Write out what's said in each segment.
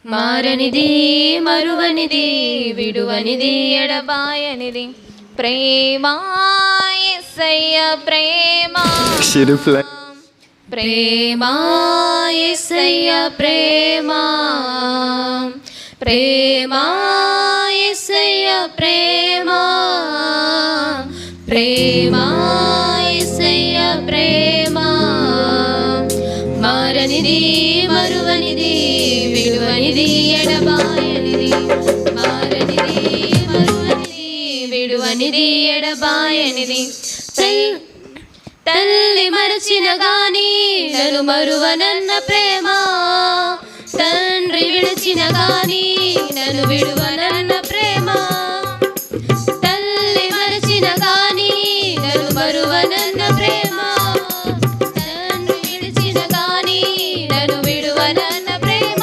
మారనిది మరువనిది విడువనిది ఎడబాయనిది ప్రేమ యేసయ్య ప్రేమ ప్రేమ యేసయ్య ప్రేమ ప్రేమ యేసయ్య ప్రేమ ప్రేమ యేసయ్య ప్రేమ మారనిది మరువనిది విడువనిది ఎడబాయనిది మారనిది మరువనిది విడువనిది ఎడబాయనిది తల్లి మరచిన గాని నన్ను మరువనన్న ప్రేమ తండ్రి విడిచిన గాని నన్ను విడువనన్న ప్రేమ తల్లి మరచిన గాని నన్ను మరువనన్న ప్రేమ తండ్రి విడిచిన గాని నన్ను విడువనన్న ప్రేమ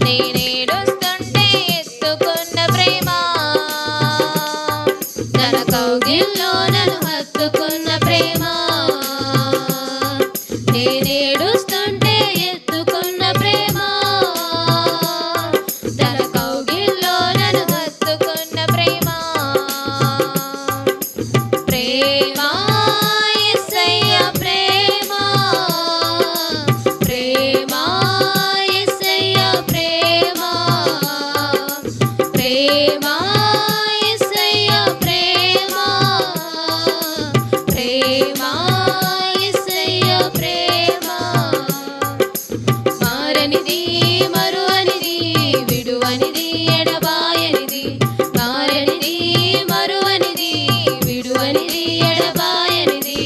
నేనేడుస్తుంటే ఎత్తుకున్న ప్రేమ తన కౌగిల్లో నన్ను హత్తుకున్న ప్రేమ నేనేడుస్తుంటే ఎత్తుకున్న ప్రేమ తన కౌగిల్లో నన్ను హత్తుకున్న ప్రేమ ప్రేమ యేసయ్య ప్రేమ ప్రేమ యేసయ్య ప్రేమ ప్రేమ యేసయ్య ప్రేమ ప్రేమ యేసయ్య ప్రేమ మారనిది మరువనిది విడువనిది ఎడబాయనిది మారనిది మరువనిది విడువనిది ఎడబాయనిది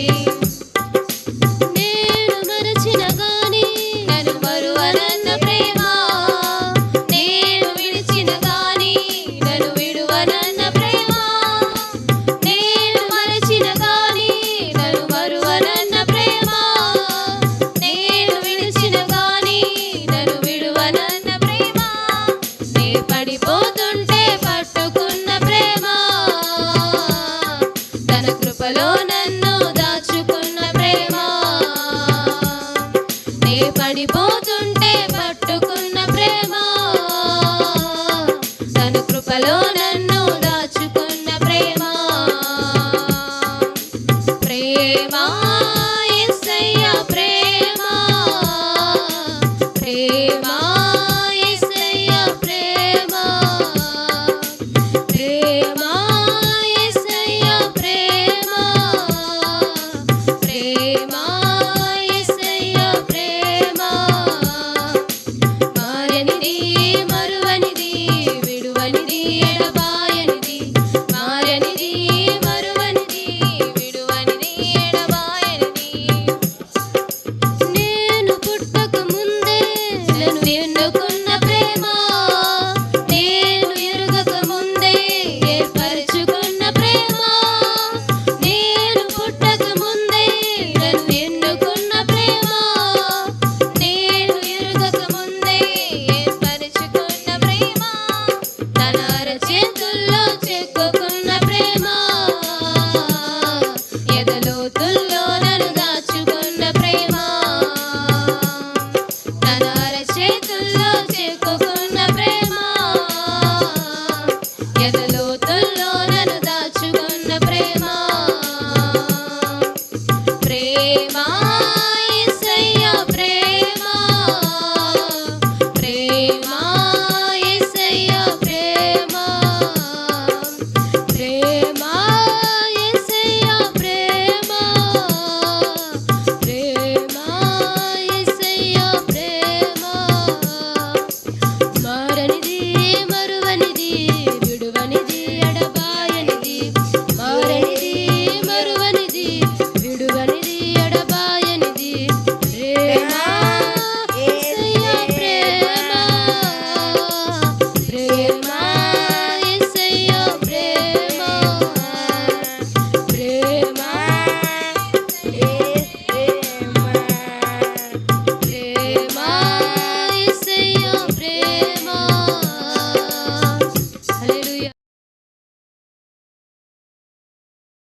నేను మరచిన గాని నన్ను మరువనన్న ప్రేమ నేను విడిచిన గాని నన్ను విడువనన్న ప్రేమ నేను మరచిన గాని నన్ను మరువనన్న ప్రేమ నేను విడిచిన గాని నన్ను విడువనన్న ప్రేమ నే పడిపోతుంటే పట్టుకున్న ప్రేమ తన కృపలో నన్ను దాచుకున్న ప్రేమ నే పడిపోతుంటే పట్టుకున్న ప్రేమ తన కృపలో నన్ను దాచుకున్న ప్రేమ ప్రేమ యేసయ్య ప్రేమ ప్రేమ